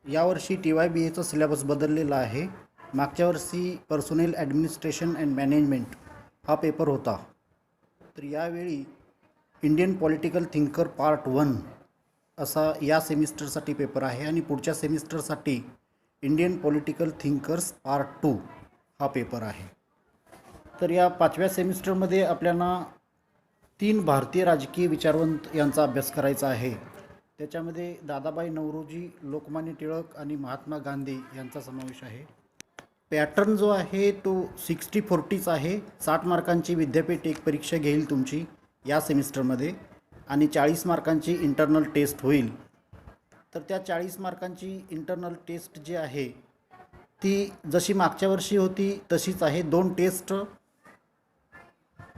यावर्षी TYBAचा सिलेबस बदललेला आहे. मागच्या वर्षी पर्सोनेल ॲडमिनिस्ट्रेशन अँड मॅनेजमेंट हा पेपर होता. तर यावेळी इंडियन पॉलिटिकल थिंकर पार्ट 1 असा या सेमिस्टरसाठी पेपर आहे आणि पुढच्या सेमिस्टरसाठी इंडियन पॉलिटिकल थिंकर्स पार्ट 2 हा पेपर आहे. तर या 5व्या सेमिस्टरमध्ये आपल्याला 3 भारतीय राजकीय विचारवंत यांचा अभ्यास करायचा आहे. त्याच्यामध्ये दादाबाई नौरोजी, लोकमान्य टिळक आणि महात्मा गांधी यांचा समावेश आहे. पॅटर्न जो आहे तो 60-40च आहे. 60 मार्कांची विद्यापीठ एक परीक्षा घेईल तुमची या सेमिस्टरमध्ये आणि 40 मार्कांची इंटरनल टेस्ट होईल. तर त्या 40 मार्कांची इंटरनल टेस्ट जी आहे ती जशी मागच्या वर्षी होती तशीच आहे. 2 टेस्ट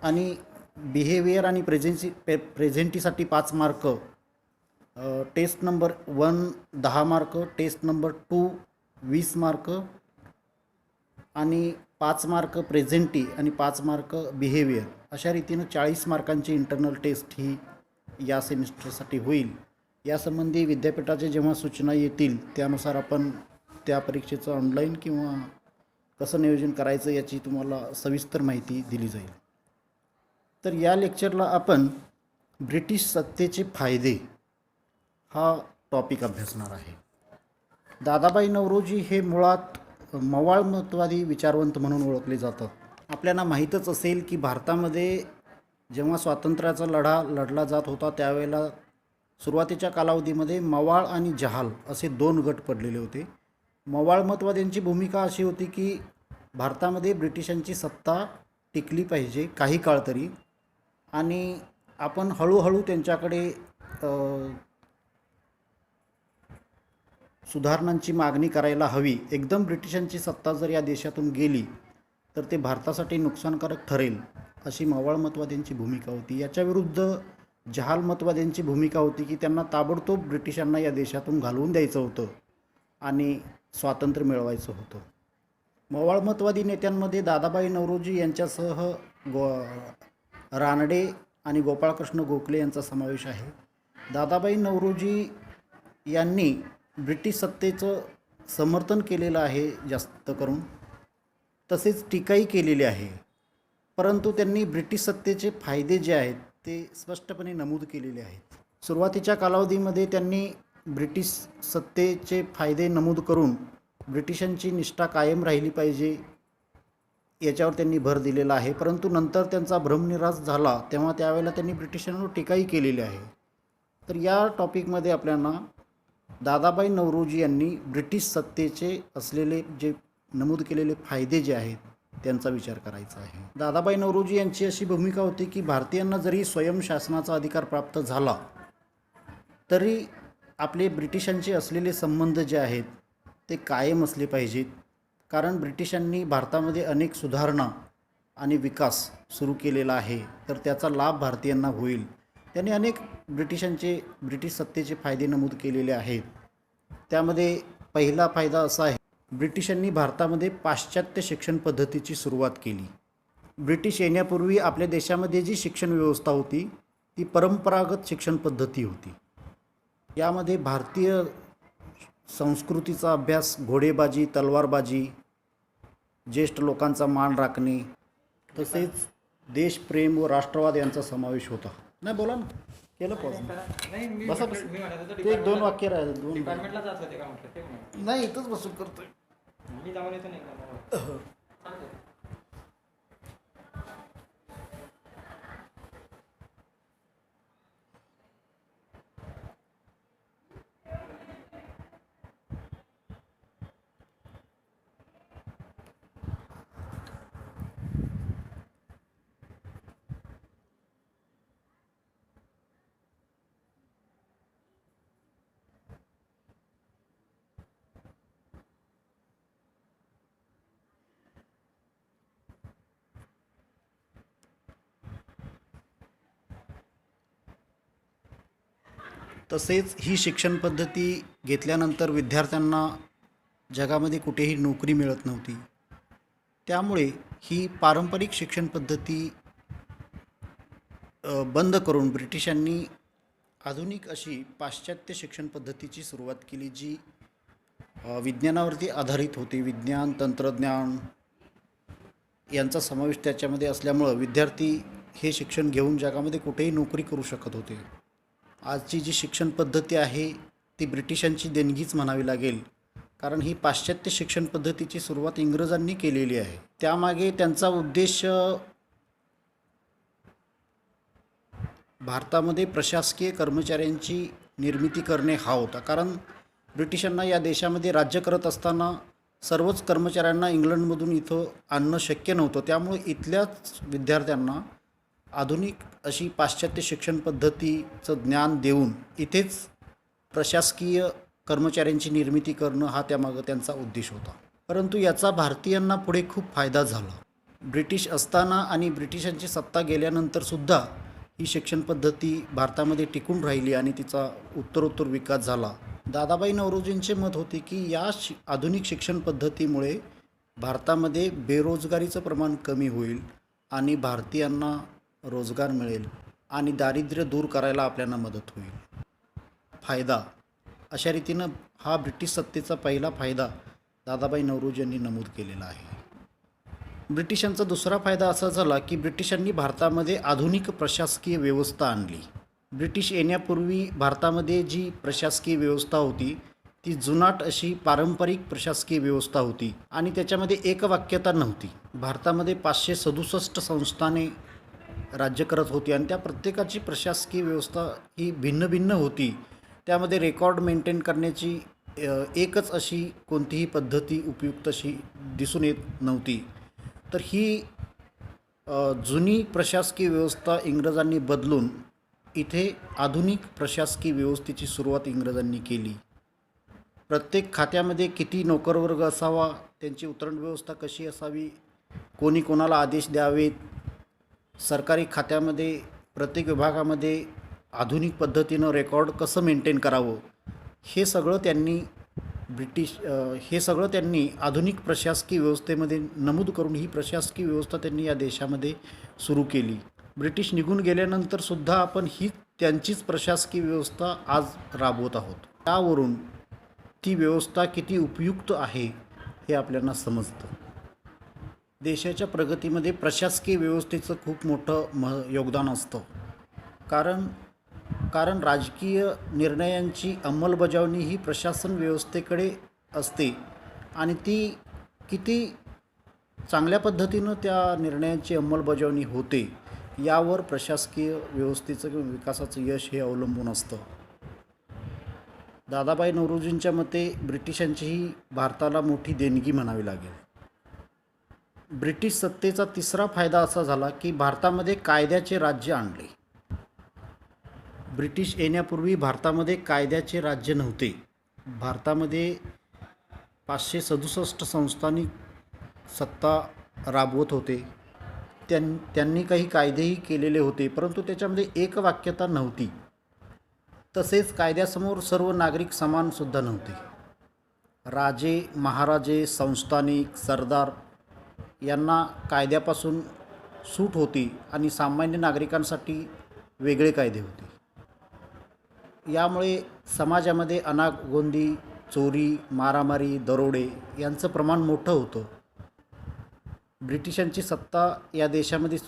आणि बिहेवियर आणि प्रेझेंटीसाठी 5 mark, test number 1 10 mark, test number 2 20 mark आणि 5 मार्क प्रेझेंटी आणि 5 मार्क बिहेवियर, अशा रीतीनं 40 मार्कांची इंटरनल टेस्ट ही या सेमिस्टरसाठी होईल. यासंबंधी विद्यापीठाचे जेव्हा सूचना येतील त्यानुसार आपण त्या परीक्षेचं ऑनलाईन किंवा कसं नियोजन करायचं याची तुम्हाला सविस्तर माहिती दिली जाईल. तर या लेक्चरला आपण ब्रिटिश सत्तेचे फायदे हा टॉपिक अभ्यासणार आहे. दादाबाई नौरोजी हे मुळात मवाळमतवादी विचारवंत म्हणून ओळखले जातात. आपल्याला माहीतच असेल की भारतामध्ये जेव्हा स्वातंत्र्याचा लढा लढला जात होता त्यावेळेला सुरुवातीच्या कालावधीमध्ये मवाळ आणि जहाल असे 2 गट पडलेले होते. मवाळमतवाद्यांची भूमिका अशी होती की भारतामध्ये ब्रिटिशांची सत्ता टिकली पाहिजे काही काळ तरी आणि आपण हळूहळू त्यांच्याकडे सुधारणांची मागणी करायला हवी. एकदम ब्रिटिशांची सत्ता जर या देशातून गेली तर ते भारतासाठी नुकसानकारक ठरेल अशी मवाळमतवाद्यांची भूमिका होती. याच्या विरुद्ध जहालमतवाद्यांची भूमिका होती की त्यांना ताबडतोब ब्रिटिशांना या देशातून घालवून द्यायचं होतं आणि स्वातंत्र्य मिळवायचं होतं. मवाळमतवादी नेत्यांमध्ये दादाबाई नौरोजी यांच्यासह रानडे आणि गोपाळकृष्ण गोखले यांचा समावेश आहे. दादाबाई नौरोजी यांनी ब्रिटिश सत्तेचं समर्थन केलेलं आहे जास्त करून, तसेच टीकाही केलेली आहे. परंतु त्यांनी ब्रिटिश सत्तेचे फायदे जे आहेत ते स्पष्टपणे नमूद केलेले आहेत. सुरुवातीच्या कालावधीमध्ये त्यांनी ब्रिटिश सत्तेचे फायदे नमूद करून ब्रिटिशांची निष्ठा कायम राहिली पाहिजे याच्यावर त्यांनी भर दिलेला आहे. परंतु नंतर त्यांचा भ्रमनिरास झाला तेव्हा त्यावेळेला त्यांनी ब्रिटिशांवर टीकाही केलेली आहे. तर या टॉपिकमध्ये आपल्याला दादाबाई नौरोजी यांनी ब्रिटिश सत्तेचे असलेले जे नमूद केलेले फायदे जे आहेत त्यांचा विचार करायचा आहे. दादाबाई नौरोजी यांची अशी भूमिका होती की भारतीयांना जरी स्वयंशासनाचा अधिकार प्राप्त झाला तरी आपले ब्रिटिशांचे असलेले संबंध जे आहेत ते कायम असले पाहिजेत. कारण ब्रिटिशांनी भारतामध्ये अनेक सुधारणा आणि विकास सुरू केलेला आहे तर त्याचा लाभ भारतीयांना होईल. त्यांनी अनेक ब्रिटिश सत्तेचे फायदे नमूद केलेले आहेत. त्यामध्ये पहिला फायदा असा आहे, ब्रिटिशांनी भारतामध्ये पाश्चात्य शिक्षण पद्धतीची सुरुवात केली. ब्रिटिश येण्यापूर्वी आपल्या देशामध्ये जी शिक्षण व्यवस्था होती ती परंपरागत शिक्षण पद्धती होती. यामध्ये भारतीय संस्कृतीचा अभ्यास, घोडेबाजी, तलवारबाजी, ज्येष्ठ लोकांचा मान राखणे, तसेच देशप्रेम व राष्ट्रवाद यांचा समावेश होता. नाही बोला ना, केलं पॉज. बसा बस. ते 2 वाक्य राहिले. 2 डिपार्टमेंटला जात होते का म्हटलं ते म्हणून नाही, इथंच बसून करतोय. मी जाऊन येतो नाही का चालतंय. तसेच ही शिक्षण पद्धती घेतल्यानंतर विद्यार्थ्यांना जगामध्ये कुठेही नोकरी मिळत नव्हती. त्यामुळे ही पारंपरिक शिक्षण पद्धती बंद करून ब्रिटिशांनी आधुनिक अशी पाश्चात्य शिक्षण पद्धतीची सुरुवात केली, जी विज्ञानावरती आधारित होती. विज्ञान, तंत्रज्ञान यांचा समावेश त्याच्यामध्ये असल्यामुळं विद्यार्थी हे शिक्षण घेऊन जगामध्ये कुठेही नोकरी करू शकत होते. आजची जी शिक्षण पद्धती आहे ती ब्रिटिशांची देणगीच म्हणावी लागेल, कारण ही पाश्चात्य शिक्षण पद्धतीची सुरुवात इंग्रजांनी केलेली आहे. त्यामागे त्यांचा उद्देश भारतामध्ये प्रशासकीय कर्मचाऱ्यांची निर्मिती करणे हा होता. कारण ब्रिटिशांना या देशामध्ये राज्य करत असताना सर्वच कर्मचाऱ्यांना इंग्लंडमधून इथं आणणं शक्य नव्हतं. त्यामुळे इथल्याच विद्यार्थ्यांना आधुनिक अशी पाश्चात्य शिक्षण पद्धतीचं ज्ञान देऊन इथेच प्रशासकीय कर्मचाऱ्यांची निर्मिती करणं हा त्यामागं त्यांचा उद्देश होता. परंतु याचा भारतीयांना पुढे खूप फायदा झाला. ब्रिटिश असताना आणि ब्रिटिशांची सत्ता गेल्यानंतरसुद्धा ही शिक्षण पद्धती भारतामध्ये टिकून राहिली आणि तिचा उत्तरोत्तर विकास झाला. दादाबाई नौरोजींचे मत होते की या आधुनिक शिक्षण पद्धतीमुळे भारतामध्ये बेरोजगारीचं प्रमाण कमी होईल आणि भारतीयांना रोजगार मिळेल आणि दारिद्र्य दूर करायला आपल्याला मदत होईल. फायदा अशा रीतीनं हा ब्रिटिश सत्तेचा पहिला फायदा दादाबाई नौरोजी यांनी नमूद केलेला आहे. ब्रिटिशांचा दुसरा फायदा असा झाला की ब्रिटिशांनी भारतामध्ये आधुनिक प्रशासकीय व्यवस्था आणली. ब्रिटिश येण्यापूर्वी भारतामध्ये जी प्रशासकीय व्यवस्था होती ती जुनाट अशी पारंपरिक प्रशासकीय व्यवस्था होती आणि त्याच्यामध्ये एकवाक्यता नव्हती. भारतामध्ये 567 संस्थाने राज्य करत होती आणि त्या प्रत्येकाची प्रशासकीय व्यवस्था ही भिन्न भिन्न होती. त्यामध्ये रेकॉर्ड मेंटेन करण्याची एकच अशी कोणतीही पद्धती उपयुक्त अशी दिसून येत नव्हती. तर ही जुनी प्रशासकीय व्यवस्था इंग्रजांनी बदलून इथे आधुनिक प्रशासकीय व्यवस्थेची सुरुवात इंग्रजांनी केली. प्रत्येक खात्यामध्ये किती नोकरवर्ग असावा, त्यांची उतरण व्यवस्था कशी असावी, कोणी कोणाला आदेश द्यावेत, सरकारी खात्यामध्ये प्रत्येक विभागामध्ये आधुनिक पद्धतीनं रेकॉर्ड कसं मेंटेन करावं, हे सगळं त्यांनी आधुनिक प्रशासकीय व्यवस्थेमध्ये नमूद करून ही प्रशासकीय व्यवस्था त्यांनी या देशामध्ये सुरू केली. ब्रिटिश निघून गेल्यानंतरसुद्धा आपण ही त्यांचीच प्रशासकीय व्यवस्था आज राबवत आहोत. त्यावरून ती व्यवस्था किती उपयुक्त आहे हे आपल्याला समजतं. देशाच्या प्रगतीमध्ये प्रशासकीय व्यवस्थेचं खूप मोठं योगदान असतं. कारण राजकीय निर्णयांची अंमलबजावणी ही प्रशासन व्यवस्थेकडे असते आणि ती किती चांगल्या पद्धतीनं त्या निर्णयांची अंमलबजावणी होते यावर प्रशासकीय व्यवस्थेचं किंवा विकासाचं यश हे अवलंबून असतं. दादाबाई नौरोजींच्या मते ब्रिटिशांची ही भारताला मोठी देणगी म्हणावी लागेल. ब्रिटिश सत्तेचा तिसरा फायदा असा झाला की भारतामध्ये कायद्याचे राज्य आणले. ब्रिटिश येण्यापूर्वी भारतामध्ये कायद्याचे राज्य नव्हते. भारतामध्ये 567 संस्थानिक सत्ता राबवत होते. त्यांनी काही कायदेही केलेले होते, परंतु त्याच्यामध्ये एकवाक्यता नव्हती. तसेच कायद्यासमोर सर्व नागरिक समानसुद्धा नव्हते. राजे, महाराजे, संस्थानिक, सरदार यांना कायद्यापासून सूट होती आणि सामान्य नागरिकांसाठी वेगळे कायदे होते. यामुळे समाजामध्ये अनागोंदी, चोरी, मारामारी, दरोडे यांचं प्रमाण मोठं होतं. ब्रिटिशांची सत्ता या देशामध्ये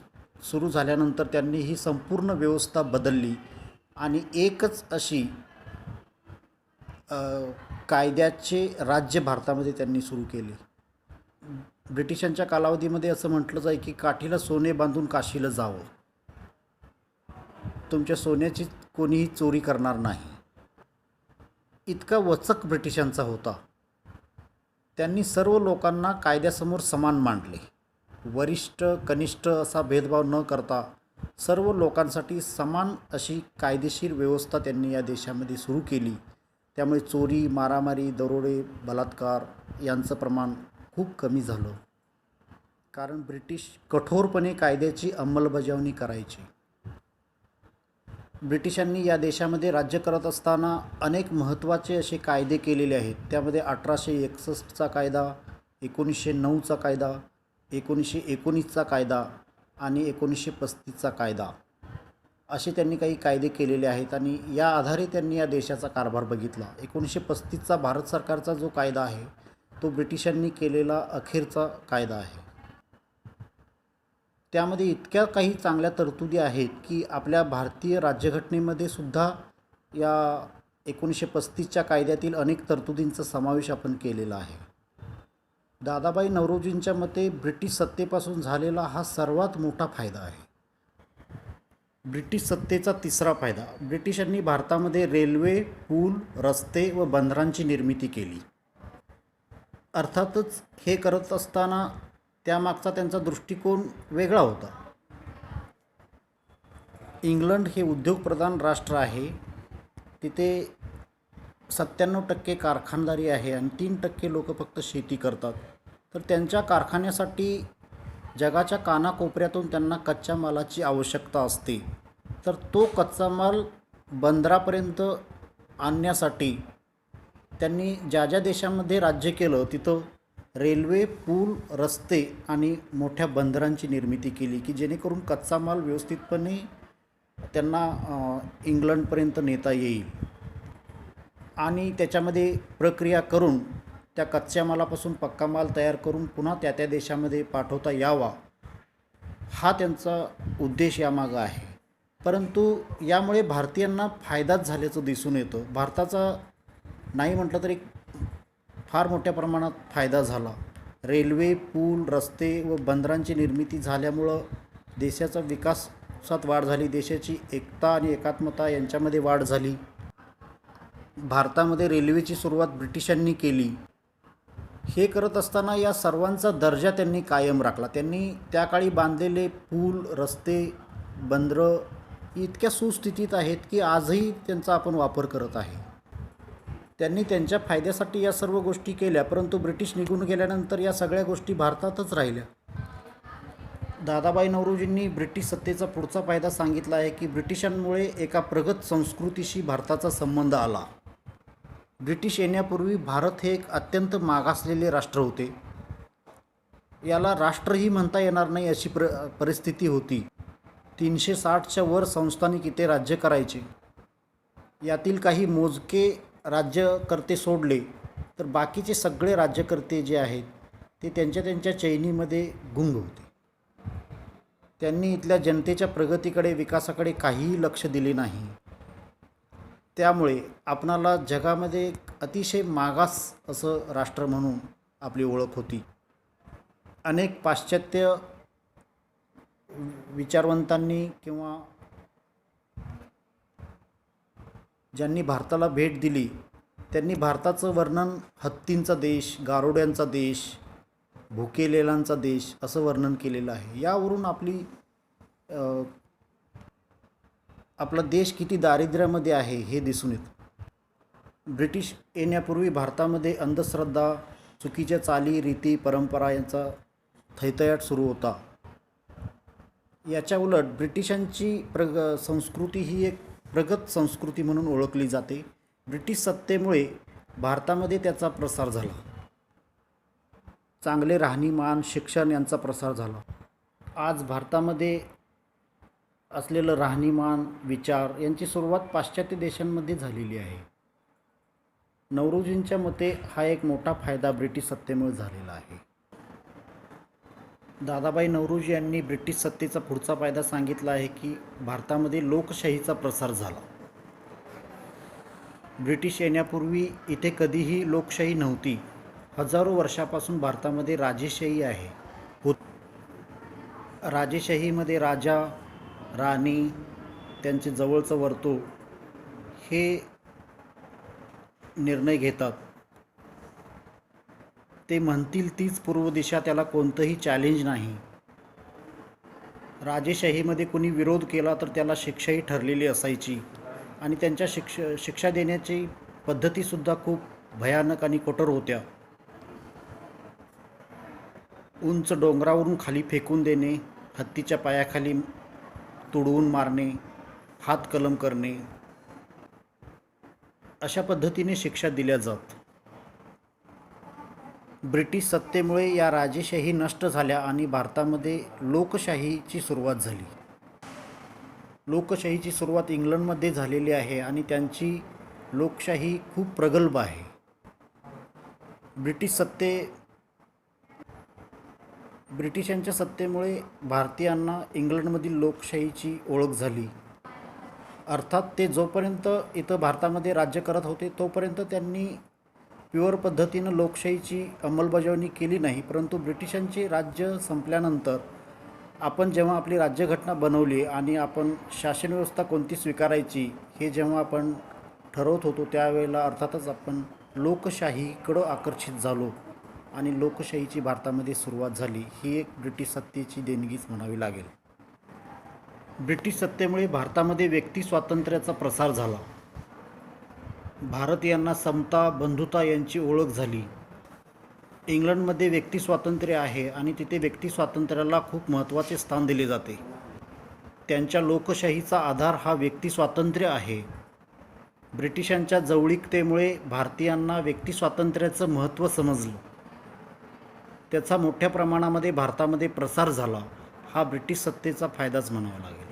सुरू झाल्यानंतर त्यांनी ही संपूर्ण व्यवस्था बदलली आणि एकच अशी कायद्याचे राज्य भारतामध्ये त्यांनी सुरू केले. ब्रिटिशांच्या कालावधीमध्ये असं म्हटलं जाई की काठीला सोने बांधून काशीला जावं, तुमच्या सोन्याची कोणीही चोरी करणार नाही, इतका वचक ब्रिटिशांचा होता. त्यांनी सर्व लोकांना कायद्यासमोर समान मांडले. वरिष्ठ कनिष्ठ असा भेदभाव न करता सर्व लोकांसाठी समान अशी कायदेशीर व्यवस्था त्यांनी या देशामध्ये सुरू केली. त्यामुळे चोरी, मारामारी, दरोडे, बलात्कार यांचं प्रमाण खूप कमी झालं. कारण ब्रिटिश कठोरपणे कायद्याची अंमलबजावणी करायची. ब्रिटिशांनी या देशामध्ये राज्य करत असताना अनेक महत्त्वाचे असे कायदे केलेले आहेत. त्यामध्ये 1861चा कायदा, 1909चा कायदा, 1919चा कायदा आणि 1935चा कायदा असे त्यांनी काही कायदे केलेले आहेत आणि या आधारे त्यांनी या देशाचा कारभार बघितला. 1935चा भारत सरकारचा जो कायदा आहे तो ब्रिटिशांनी केलेला अखेरचा कायदा आहे. त्यामध्ये इतक्या काही चांगल्या तरतुदी आहेत की आपल्या भारतीय राज्यघटनेमध्ये सुद्धा या 1935च्या कायद्यातील अनेक तरतुदींचा समावेश आपण केलेला आहे. दादाबाई नौरोजींच्या मते ब्रिटिश सत्तेपासून झालेला हा सर्वात मोठा फायदा आहे. ब्रिटिश सत्तेचा तिसरा फायदा, ब्रिटिशांनी भारतामध्ये रेल्वे, पूल, रस्ते व बंदरांची निर्मिती केली. अर्थातच हे करत असताना त्यामागचा त्यांचा दृष्टिकोन वेगळा होता. इंग्लंड हे उद्योगप्रधान राष्ट्र आहे. तिथे 97% कारखानदारी आहे आणि 3% लोक फक्त शेती करतात. तर त्यांच्या कारखान्यासाठी जगाच्या कानाकोपऱ्यातून त्यांना कच्च्या मालाची आवश्यकता असते. तर तो कच्चा माल बंदरापर्यंत आणण्यासाठी त्यांनी ज्या ज्या देशामध्ये राज्य केलं तिथं रेल्वे, पूल, रस्ते आणि मोठ्या बंदरांची निर्मिती केली की जेणेकरून कच्चा माल व्यवस्थितपणे त्यांना इंग्लंडपर्यंत नेता येईल आणि त्याच्यामध्ये प्रक्रिया करून त्या कच्च्या मालापासून पक्का माल तयार करून पुन्हा त्या त्या देशामध्ये पाठवता यावा, हा त्यांचा उद्देश यामागं आहे. परंतु यामुळे भारतीयांना फायदाच झाल्याचं दिसून येतं. भारताचा नाही म्हटलं तरी फार मोठ्या प्रमाणात फायदा झाला. रेल्वे, पूल, रस्ते व बंदरांची निर्मिती झाल्यामुळं देशाचा विकासात वाढ झाली. देशाची एकता आणि एकात्मता यांच्यामध्ये वाढ झाली. भारतामध्ये रेल्वेची सुरुवात ब्रिटिशांनी केली. हे करत असताना या सर्वांचा दर्जा त्यांनी कायम राखला. त्यांनी त्या काळी बांधलेले पूल, रस्ते, बंदरं इतक्या सुस्थितीत आहेत की आजही त्यांचा आपण वापर करत आहे. त्यांनी त्यांच्या फायद्यासाठी या सर्व गोष्टी केल्या, परंतु ब्रिटिश निघून गेल्यानंतर या सगळ्या गोष्टी भारतातच राहिल्या. दादाबाई नौरोजींनी ब्रिटिश सत्तेचा पुढचा फायदा सांगितला आहे की ब्रिटिशांमुळे एका प्रगत संस्कृतीशी भारताचा संबंध आला. ब्रिटिश येण्यापूर्वी भारत हे एक अत्यंत मागासलेले राष्ट्र होते. याला राष्ट्रही म्हणता येणार नाही अशी परिस्थिती होती. 360च्या वर संस्थानिक इथे राज्य करायचे. यातील काही मोजके राज्यकर्ते सोडले तर बाकीचे सगळे राज्यकर्ते जे आहेत ते त्यांच्या चैनीमध्ये गुंग होते. त्यांनी इथल्या जनतेच्या प्रगतीकडे, विकासाकडे काहीही लक्ष दिले नाही. त्यामुळे आपणाला जगामध्ये अतिशय मागास असं राष्ट्र म्हणून आपली ओळख होती. अनेक पाश्चात्य विचारवंतांनी किंवा ज्यांनी भारताला भेट दिली त्यांनी भारताचं वर्णन हत्तींचा देश, गारुड्यांचा देश, भुकेलेलांचा देश असं वर्णन केलेलं आहे. यावरून आपला देश किती दारिद्र्यामध्ये आहे हे दिसून येतं. ब्रिटिश येण्यापूर्वी भारतामध्ये अंधश्रद्धा, चुकीच्या चाली, रीती, परंपरा यांचा थैथयाट सुरू होता. याच्या उलट ब्रिटिशांची संस्कृती ही एक प्रगत संस्कृती म्हणून ओळखली जाते. ब्रिटिश सत्तेमुळे भारतामध्ये त्याचा प्रसार झाला. चांगले राहणीमान, शिक्षण यांचा प्रसार झाला. आज भारतामध्ये असलेलं राहणीमान, विचार यांची सुरुवात पाश्चात्य देशांमध्ये झालेली आहे. नौरोजींच्या मते हा एक मोठा फायदा ब्रिटिश सत्तेमुळे झालेला आहे. दादाबाई नौरोजी यांनी ब्रिटिश सत्तेचा पुढचा फायदा सांगितला आहे की भारतामध्ये लोकशाहीचा प्रसार झाला. ब्रिटिश येण्यापूर्वी इथे कधीही लोकशाही नव्हती. हजारो वर्षापासून भारतामध्ये राजेशाही आहे. राजेशाहीमध्ये राजा, राणी, त्यांचे जवळचं वर्तुळ हे निर्णय घेतात. ते म्हणतील तीच पूर्व दिशा, त्याला कोणतंही चॅलेंज नाही. राजेशाहीमध्ये कोणी विरोध केला तर त्याला शिक्षाही ठरलेली असायची आणि त्यांच्या शिक्षा देण्याची पद्धतीसुद्धा खूप भयानक आणि कठोर होत्या. उंच डोंगरावरून खाली फेकून देणे, हत्तीच्या पायाखाली तुडवून मारणे, हात कलम करणे, अशा पद्धतीने शिक्षा दिल्या जात. ब्रिटिश सत्तेमुळे या राजेशाही नष्ट झाल्या आणि भारतामध्ये लोकशाहीची सुरुवात झाली. लोकशाहीची सुरुवात इंग्लंडमध्ये झालेली आहे आणि त्यांची लोकशाही खूप प्रगल्भ आहे. ब्रिटिशांच्या सत्तेमुळे भारतीयांना इंग्लंडमधील लोकशाहीची ओळख झाली. अर्थात ते जोपर्यंत इथं भारतामध्ये राज्य करत होते तोपर्यंत त्यांनी प्युअर पद्धतीनं लोकशाहीची अंमलबजावणी केली नाही. परंतु ब्रिटिशांचे राज्य संपल्यानंतर आपण जेव्हा आपली राज्यघटना बनवली आणि आपण शासनव्यवस्था कोणती स्वीकारायची हे जेव्हा आपण ठरवत होतो त्यावेळेला अर्थातच आपण लोकशाहीकडं आकर्षित झालो आणि लोकशाहीची भारतामध्ये सुरुवात झाली. ही एक ब्रिटिश सत्तेची देणगीच म्हणावी लागेल. ब्रिटिश सत्तेमुळे भारतामध्ये व्यक्ती स्वातंत्र्याचा प्रसार झाला. भारतीयांना समता बंधुता यांची ओळख झाली. इंग्लंडमध्ये व्यक्ती स्वातंत्र्य आहे आणि तिथे व्यक्ती स्वातंत्र्याला खूप महत्त्वाचे स्थान दिले जाते. त्यांच्या लोकशाहीचा आधार हा व्यक्ती स्वातंत्र्य आहे. ब्रिटिशांच्या जवळीकतेमुळे भारतीयांना व्यक्ती स्वातंत्र्याचं महत्त्व समजलं. त्याचा मोठ्या प्रमाणामध्ये भारतामध्ये प्रसार झाला. हा ब्रिटिश सत्तेचा फायदाच म्हणावा लागेल.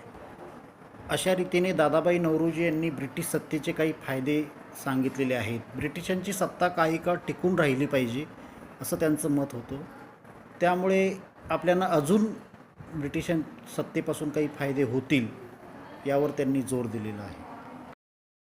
अशा रीतीने दादाबाई नौरोजी यांनी ब्रिटिश सत्तेचे काही फायदे सांगितलेले आहेत. ब्रिटिशांची सत्ता काही काळ टिकून राहिली पाहिजे असं त्यांचं मत होतं. त्यामुळे आपल्याला अजून ब्रिटिशां सत्तेपासून काही फायदे होतील यावर त्यांनी जोर दिलेला आहे.